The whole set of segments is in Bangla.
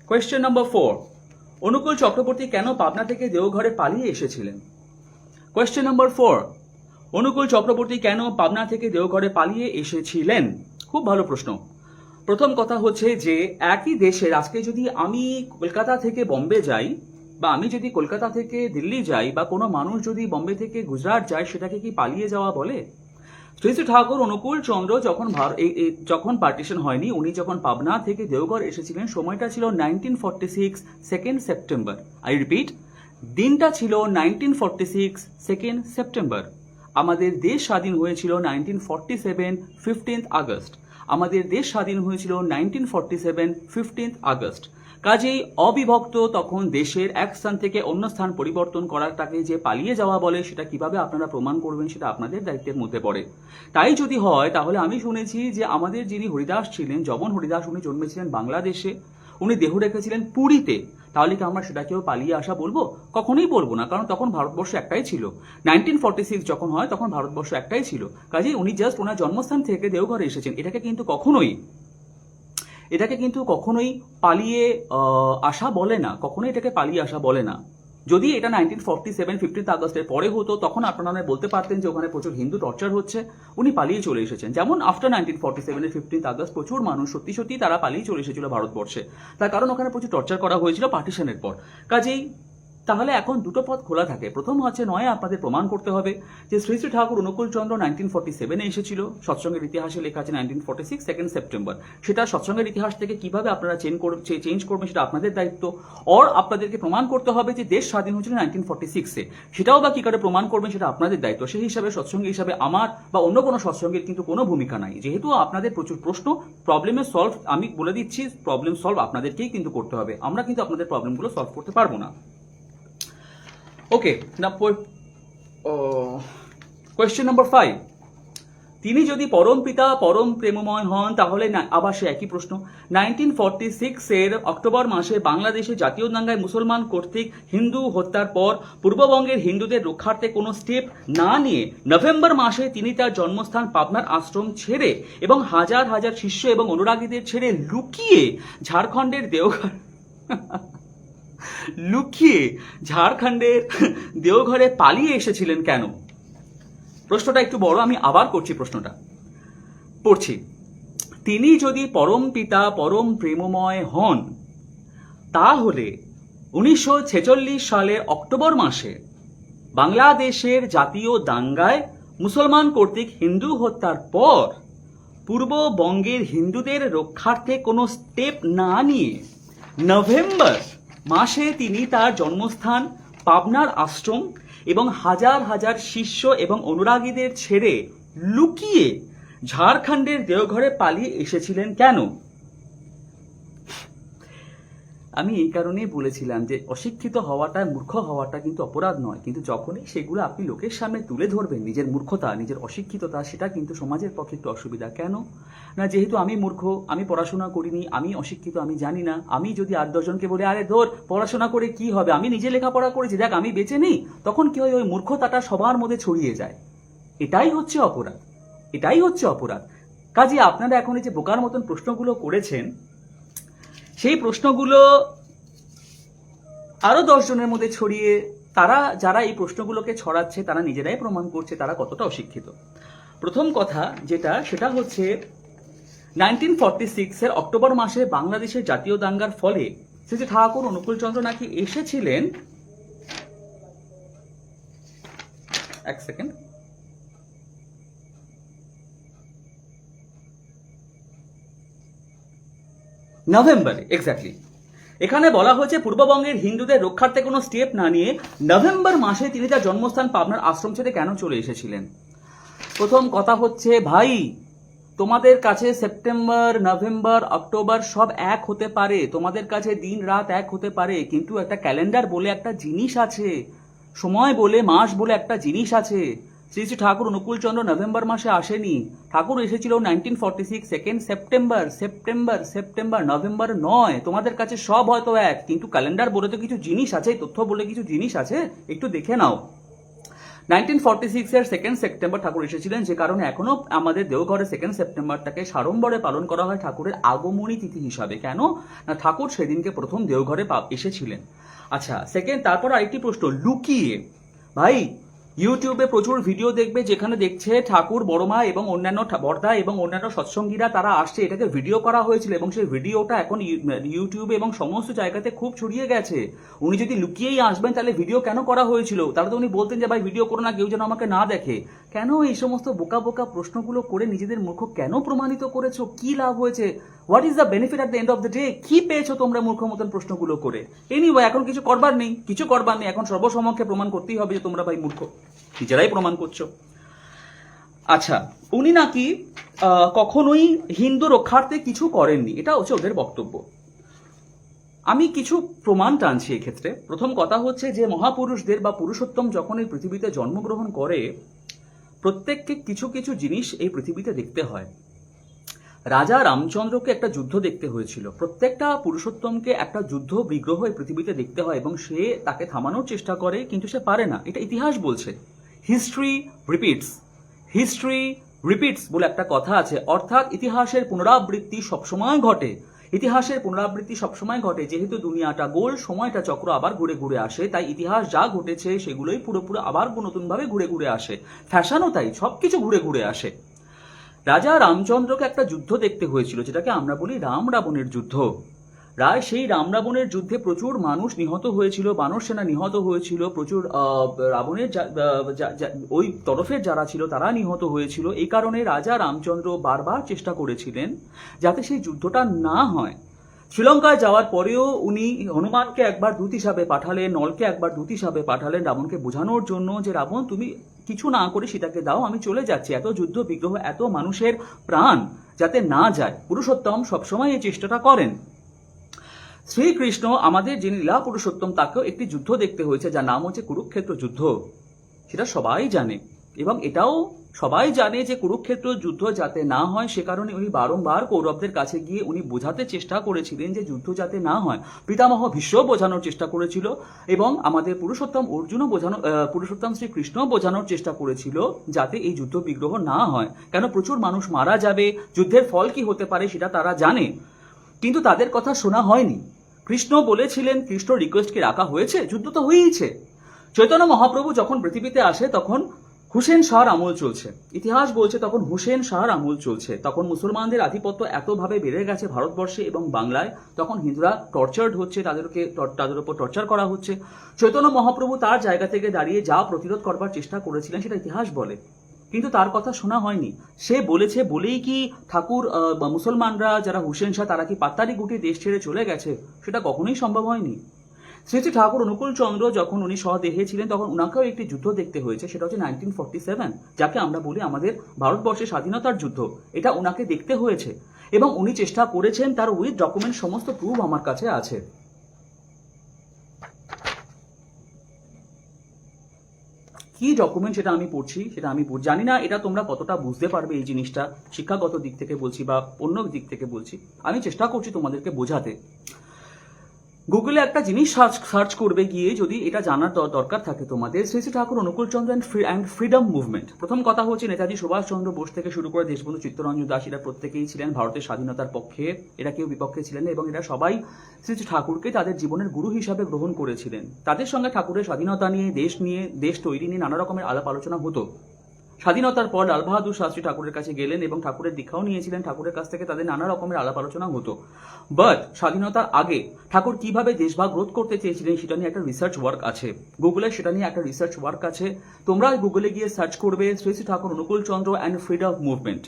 কোয়েশ্চেন নম্বর 4, অনুকূল চক্রবর্তী কেন পাবনা থেকে দেওঘরে পালিয়ে এসেছিলেন? কোয়েশ্চেন নম্বর 4, অনুকূল চক্রবর্তী কেন পাবনা থেকে দেওঘরে পালিয়ে এসেছিলেন? খুব ভালো প্রশ্ন। প্রথম কথা হচ্ছে যে একই দেশের, আজকে যদি আমি কলকাতা থেকে বম্বে যাই, বা আমি যদি কলকাতা থেকে দিল্লি যাই, বা কোনো মানুষ যদি বম্বে থেকে গুজরাট যায়, সেটাকে কি পালিয়ে যাওয়া বলে? শ্রী শ্রী ঠাকুর অনুকূল চন্দ্র যখন পার্টিশন হয়নি, উনি যখন পাবনা থেকে দেওঘর এসেছিলেন, সময়টা ছিল 1946 2nd সেপ্টেম্বর। আই রিপিট, দিনটা ছিল 1946 2nd সেপ্টেম্বর। আমাদের দেশ স্বাধীন হয়েছিল 1947 15th আগস্ট। আমাদের দেশ স্বাধীন হয়েছিল 1947 15th আগস্ট। কাজেই অবিভক্ত তখন দেশের এক স্থান থেকে অন্য স্থান পরিবর্তন করাটাকে যে পালিয়ে যাওয়া বলে, সেটা কিভাবে আপনারা প্রমাণ করবেন সেটা আপনাদের দায়িত্বের মধ্যে পড়ে। তাই যদি হয়, তাহলে আমি শুনেছি যে আমাদের যিনি হরিদাস ছিলেন, জবন হরিদাস, উনি জন্মেছিলেন বাংলাদেশে, উনি দেহ রেখেছিলেন পুরীতে। তাহলে কি আমরা সেটাকেও পালিয়ে আসা বলবো? কখনোই বলবো না, কারণ তখন ভারতবর্ষ একটাই ছিল। 1946 যখন হয়, তখন ভারতবর্ষ একটাই ছিল। কাজেই উনি জাস্ট ওনার জন্মস্থান থেকে দেওঘরে এসেছেন। এটাকে কিন্তু কখনোই পালিয়ে আসা বলে না, কখনোই এটাকে পালিয়ে আসা বলে না। যদি এটা 1947 15th আগস্টের পরে হতো, তখন আপনারা বলতে পারতেন যে ওখানে প্রচুর হিন্দু টর্চার হচ্ছে, উনি পালিয়ে চলে এসেছেন। যেমন আফটার 1947 15th আগস্ট প্রচুর মানুষ সত্যি সত্যি তারা পালিয়ে চলে এসেছিল ভারতবর্ষে, তার কারণ ওখানে প্রচুর টর্চার করা হয়েছিল পার্টিশনের পর। কাজেই তাহলে এখন দুটো পথ খোলা থাকে। প্রথম হচ্ছে, নয় আপনাদের প্রমাণ করতে হবে যে শ্রী শ্রী ঠাকুর অনুকূল চন্দ্র 1947-এ এসেছিল, সৎসঙ্গের ইতিহাসে লেখা আছে 1946 2nd সেপ্টেম্বর। সেটা সৎসঙ্গের ইতিহাস থেকে কিভাবে আপনারা চেঞ্জ করবেন সেটা আপনাদের দায়িত্ব। অর আপনাদেরকে প্রমাণ করতে হবে যে দেশ স্বাধীন হয়েছিল 1946-এ, সেটাও বা কি করে প্রমাণ করবেন সেটা আপনাদের দায়িত্ব। সেই হিসাবে সৎসঙ্গী হিসাবে আমার বা অন্য কোনো সৎসঙ্গের কিন্তু কোনো ভূমিকা নাই। যেহেতু আপনাদের প্রচুর প্রশ্ন, প্রবলেমের সলভ আমি বলে দিচ্ছি, প্রবলেম সলভ আপনাদেরকেই কিন্তু করতে হবে, আমরা কিন্তু আপনাদের প্রবলেমগুলো সলভ করতে পারবো না। ওকে, কোয়েশ্চেন নম্বর 5, তিনি যদি পরম পিতা পরম প্রেমময় হন, তাহলে আবার সে একই প্রশ্ন। 1946-এর অক্টোবর মাসে বাংলাদেশে জাতীয় দাঙ্গায় মুসলমান কর্তৃক হিন্দু হত্যার পর পূর্ববঙ্গের হিন্দুদের রক্ষার্থে কোনো স্টেপ না নিয়ে নভেম্বর মাসে তিনি তার জন্মস্থান পাবনার আশ্রম ছেড়ে এবং হাজার হাজার শিষ্য এবং অনুরাগীদের ছেড়ে লুকিয়ে ঝাড়খণ্ডের ঝাড়খণ্ডের দেওঘরে পালিয়ে এসেছিলেন কেন? প্রশ্নটা একটু বড়, আমি আবার করছি, প্রশ্নটা পড়ছি। তিনি যদি পরম পিতা পরম প্রেমময় হন, তাহলে 1946 সালের অক্টোবর মাসে বাংলাদেশের জাতীয় দাঙ্গায় মুসলমান কর্তৃক হিন্দু হত্যার পর পূর্ববঙ্গের হিন্দুদের রক্ষার্থে কোনো স্টেপ না নিয়ে নভেম্বর মাসে তিনি তার জন্মস্থান পাবনার আশ্রম এবং হাজার হাজার শিষ্য এবং অনুরাগীদের ছেড়ে লুকিয়ে ঝাড়খণ্ডের দেওঘরে পালিয়ে এসেছিলেন কেন? আমি এই কারণেই বলেছিলাম যে অশিক্ষিত হওয়াটা, মূর্খ হওয়াটা কিন্তু অপরাধ নয়, কিন্তু যখনই সেগুলো আপনি লোকের সামনে তুলে ধরবেন, নিজের মূর্খতা, নিজের অশিক্ষিততা, সেটা কিন্তু সমাজের পক্ষে একটু অসুবিধা। কেন না, যেহেতু আমি মূর্খ, আমি পড়াশোনা করিনি, আমি অশিক্ষিত, আমি জানি না, আমি যদি 8-10 জনকে বলি আরে ধর পড়াশোনা করে কি হবে, আমি নিজে লেখাপড়া করেছি, দেখ আমি বেঁচে নেই, তখন কি হয়, ওই মূর্খতাটা সবার মধ্যে ছড়িয়ে যায়। এটাই হচ্ছে অপরাধ। কাজে আপনারা এখন এই যে বোকার মতন প্রশ্নগুলো করেছেন, সেই প্রশ্নগুলো আরো 10 জনের মধ্যে ছড়িয়ে, তারা যারা এই প্রশ্নগুলোকে ছড়াচ্ছে তারা নিজেরাই প্রমাণ করছে তারা কতটা অশিক্ষিত। প্রথম কথা যেটা, সেটা হচ্ছে 1946-এর অক্টোবর মাসে বাংলাদেশের জাতীয় দাঙ্গার ফলে শ্রী শ্রী ঠাকুর অনুকূল চন্দ্র নাকি এসেছিলেন, এক সেকেন্ড, নভেম্বরে, এক্স্যাক্টলি। এখানে বলা হয়েছে পূর্ববঙ্গের হিন্দুদের রক্ষার্থে কোনো স্টেপ না নিয়ে নভেম্বর মাসে তিনি তার জন্মস্থান পাবনার আশ্রম ছেড়ে কেন চলে এসেছিলেন। প্রথম কথা হচ্ছে, ভাই তোমাদের কাছে সেপ্টেম্বর, নভেম্বর, অক্টোবর সব এক হতে পারে, তোমাদের কাছে দিন রাত এক হতে পারে, কিন্তু একটা ক্যালেন্ডার বলে একটা জিনিস আছে, সময় বলে, মাস বলে একটা জিনিস আছে। শ্রী শ্রী ঠাকুর অনুকূল চন্দ্র নভেম্বর মাসে আসেনি, ঠাকুর এসেছিল 1946 2nd সেপ্টেম্বর, নভেম্বর নয়। তোমাদের কাছে সব হয়তো এক, কিন্তু ক্যালেন্ডার বলে তো কিছু জিনিস আছে, তথ্য বলে কিছু জিনিস আছে, একটু দেখে নাও। 1946-এর 2 সেপ্টেম্বর ঠাকুর এসেছিলেন, যে কারণে এখনো আমাদের দেওঘরে 2 সেপ্টেম্বরটাকে সাড়ম্বরে পালন করা হয় ঠাকুরের আগমনী তিথি হিসাবে। কেন না, ঠাকুর সেদিনকে প্রথম দেওঘরে এসেছিলেন। আচ্ছা, তারপর আরেকটি প্রশ্ন, লুকিয়ে ভাই ইউটিউবে প্রচুর ভিডিও দেখবে যেখানে দেখছে ঠাকুর, বড়মা এবং অন্যান্য বর্দা এবং অন্যান্য সৎসঙ্গীরা তারা আসছে, এটাকে ভিডিও করা হয়েছিল এবং সেই ভিডিওটা এখন ইউটিউবে এবং সমস্ত জায়গাতে খুব ছড়িয়ে গেছে। উনি যদি লুকিয়েই আসবেন তাহলে ভিডিও কেন করা হয়েছিল? তাহলে তো উনি বলতেন যে ভাই ভিডিও করো না, কেউ যেন আমাকে না দেখে। কেন এই সমস্ত বোকা বোকা প্রশ্নগুলো করে নিজেদের মূর্খ কেন প্রমাণিত করেছো? কি লাভ হয়েছে? What is the benefit at the end of the day? কি পেয়েছো তোমরা মূর্খ মতন প্রশ্নগুলো করে? এনিওয়ে, এখন কিছু করবার নেই, এখন সর্বসমক্ষে প্রমাণ করতেই হবে যে তোমরা ভাই মূর্খ, নিজেরাই প্রমাণ করছো। আচ্ছা, উনি নাকি কখনোই হিন্দু রক্ষার্থে কিছু করেননি, এটা হচ্ছে ওদের বক্তব্য। আমি কিছু প্রমাণ টানছি এক্ষেত্রে। প্রথম কথা হচ্ছে যে মহাপুরুষদের বা পুরুষোত্তম যখন এই পৃথিবীতে জন্মগ্রহণ করে, প্রত্যেককে কিছু কিছু জিনিস এই পৃথিবীতে দেখতে হয়। রাজা রামচন্দ্রকে একটা যুদ্ধ দেখতে হয়েছিল, প্রত্যেকটা পুরুষোত্তমকে একটা যুদ্ধ বিগ্রহ এই পৃথিবীতে দেখতে হয় এবং সে তাকে থামানোর চেষ্টা করে, কিন্তু সে পারে না। এটা ইতিহাস বলছে। হিস্ট্রি রিপিটস বলে একটা কথা আছে, অর্থাৎ ইতিহাসের পুনরাবৃত্তি সবসময় ঘটে। যেহেতু দুনিয়াটা গোল, সময়টা চক্র আবার ঘুরে ঘুরে আসে, তাই ইতিহাস যা ঘটেছে সেগুলোই পুরোপুরি আবার নতুনভাবে ঘুরে ঘুরে আসে। ফ্যাশনও তাই, সবকিছু ঘুরে ঘুরে আসে। রাজা রামচন্দ্রকে একটা যুদ্ধ দেখতে হয়েছিল, যেটাকে আমরা বলি রাম রাবণের যুদ্ধ। সেই রাম রাবণের যুদ্ধে প্রচুর মানুষ নিহত হয়েছিল, বানর সেনা নিহত হয়েছিল, প্রচুর রাবণের ওই তরফের যারা ছিল তারা নিহত হয়েছিল। এই কারণে রাজা রামচন্দ্র বারবার চেষ্টা করেছিলেন যাতে সেই যুদ্ধটা না হয়। শ্রীলঙ্কায় যাওয়ার পরেও উনি হনুমানকে একবার দূত হিসাবে পাঠালেন, নলকে একবার দূত হিসাবে পাঠালেন রাবণকে বোঝানোর জন্য যে রাবণ তুমি কিছু না করে সীতাকে দাও, আমি চলে যাচ্ছি। এত যুদ্ধ বিগ্রহ, এত মানুষের প্রাণ যাতে না যায়, পুরুষোত্তম সবসময় এই চেষ্টাটা করেন। শ্রীকৃষ্ণ আমাদের যিনি লীলা পুরুষোত্তম, তাকেও একটি যুদ্ধ দেখতে হয়েছে যার নাম হচ্ছে কুরুক্ষেত্র যুদ্ধ। সেটা সবাই জানে এবং এটাও সবাই জানে যে কুরুক্ষেত্র যুদ্ধ যাতে না হয় সে কারণে উনি বারংবার কৌরবদের কাছে গিয়ে উনি বোঝাতে চেষ্টা করেছিলেন যে যুদ্ধ যাতে না হয়। পিতামহ ভীষ্ম বোঝানোর চেষ্টা করেছিল এবং আমাদের পুরুষোত্তম শ্রীকৃষ্ণ বোঝানোর চেষ্টা করেছিল যাতে এই যুদ্ধ বিগ্রহ না হয়। কেন প্রচুর মানুষ মারা যাবে, যুদ্ধের ফল কি হতে পারে সেটা তারা জানে, কিন্তু তাদের কথা শোনা হয়নি। কৃষ্ণ বলেছিলেন, কৃষ্ণ রিকোয়েস্টকে রাখা হয়েছে, যুদ্ধ তো হয়েইছে। চৈতন্য মহাপ্রভু যখন পৃথিবীতে আসে তখন হুসেন শাহর আমল চলছে, ইতিহাস বলছে তখন হুসেন শাহর আমল চলছে। তখন মুসলমানদের আধিপত্য এতভাবে বেড়ে গেছে ভারতবর্ষে এবং বাংলায়, তখন হিন্দুরা টর্চার্ড হচ্ছে, তাদের উপর টর্চার করা হচ্ছে। চৈতন্য মহাপ্রভু তার জায়গা থেকে দাঁড়িয়ে যা প্রতিরোধ করবার চেষ্টা করেছিলেন সেটা ইতিহাস বলে, কিন্তু তার কথা শোনা হয়নি। সে বলেছে বলেই কি ঠাকুর মুসলমানরা যারা হুসেন শাহ তারা কি পাত্তারি গুটি দেশ ছেড়ে চলে গেছে? সেটা কখনোই সম্ভব হয়নি। শ্রী শ্রী ঠাকুর অনুকূল চন্দ্র যখন উনি স্বদেহে ছিলেন তখন উনাকেও একটি যুদ্ধ দেখতে হয়েছে, সেটা হচ্ছে 1947, যাকে আমরা বলি আমাদের ভারতবর্ষের স্বাধীনতার যুদ্ধ। এটা উনাকে দেখতে হয়েছে এবং উনি চেষ্টা করেছেন, তার উইথ ডকুমেন্ট সমস্ত প্রুফ আমার কাছে আছে। কি ডকুমেন্ট সেটা আমি পড়ছি, জানি না এটা তোমরা কতটা বুঝতে পারবে এই জিনিসটা, শিক্ষাগত দিক থেকে বলছি বা অন্য দিক থেকে বলছি, আমি চেষ্টা করছি তোমাদেরকে বোঝাতে। গুগলে একটা জিনিস সার্চ করবে গিয়ে, যদি এটা জানার দরকার থাকে তোমাদের, শ্রী শ্রী ঠাকুর অনুকূল চন্দ্র অ্যান্ড ফ্রিডম মুভমেন্ট। প্রথম কথা হচ্ছে নেতাজি সুভাষচন্দ্র বোস থেকে শুরু করে দেশবন্ধু চিত্তরঞ্জন দাস, এরা প্রত্যেকেই ছিলেন ভারতের স্বাধীনতার পক্ষে, এরা কেউ বিপক্ষে ছিলেন এবং এরা সবাই শ্রী শ্রী ঠাকুরকে তাদের জীবনের গুরু হিসাবে গ্রহণ করেছিলেন। তাদের সঙ্গে ঠাকুরের স্বাধীনতা নিয়ে, দেশ তৈরি নিয়ে নানা রকমের আলাপ আলোচনা হতো। স্বাধীনতার পর লাল বাহাদুর শাস্ত্রী ঠাকুরের কাছে গেলেন এবং ঠাকুরের দীক্ষাও নিয়েছিলেন, ঠাকুরের কাছ থেকে তাদের নানা রকমের আলাপ আলোচনা হতো। বাট স্বাধীনতার আগে ঠাকুর কিভাবে দেশভাগ রোধ করতে চেয়েছিলেন সেটা নিয়ে একটা রিসার্চ ওয়ার্ক আছে গুগলে, সেটা নিয়ে একটা রিসার্চ ওয়ার্ক আছে। তোমরা গুগলে গিয়ে সার্চ করবে শ্রী শ্রী ঠাকুর অনুকূল চন্দ্র অ্যান্ড ফ্রিডম মুভমেন্ট,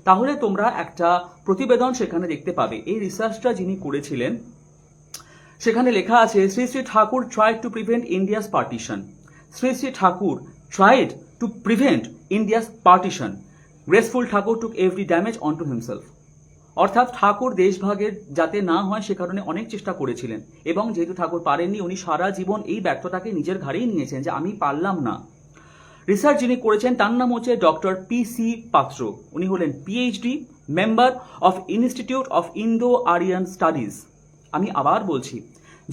তাহলে তোমরা একটা প্রতিবেদন সেখানে দেখতে পাবে। এই রিসার্চটা যিনি করেছিলেন সেখানে লেখা আছে, Shri Shri Thakur tried to prevent India's partition. Shri Shri Thakur tried to prevent India's partition. Graceful Thakur took every damage onto himself. অর্থাৎ ঠাকুর দেশভাগের যাতে না হয় সে কারণে অনেক চেষ্টা করেছিলেন এবং যেহেতু ঠাকুর পারেননি, উনি সারা জীবন এই ব্যর্থতাকে নিজের ঘাড়েই নিয়েছেন যে আমি পারলাম না। রিসার্চ যিনি করেছেন তার নাম হচ্ছে ডক্টর পি.সি. পাত্র। উনি হলেন PhD member of institute of Indo Aryan studies. আমি আবার বলছি,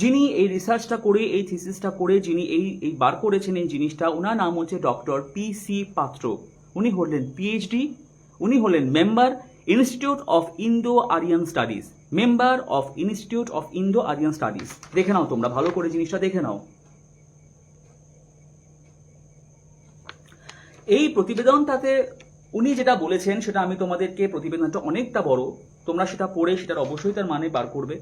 যিনি এই রিসার্চটা করে, এই থিসিসটা করে, যিনি এই বার করেছেন এই জিনিসটা, ওনার নাম হচ্ছে ডক্টর P.C. পাত্র। উনি হলেন PhD, উনি হলেন member institute of Indo Aryan studies, member of institute of Indo Aryan studies. দেখে নাও তোমরা ভালো করে জিনিসটা দেখে নাও। এই প্রতিবেদনটাতে উনি যেটা বলেছেন সেটা আমি তোমাদেরকে, প্রতিবেদনটা অনেকটা বড়, তোমরা সেটা পড়ে সেটার অবশ্যই তার মানে বার করবে।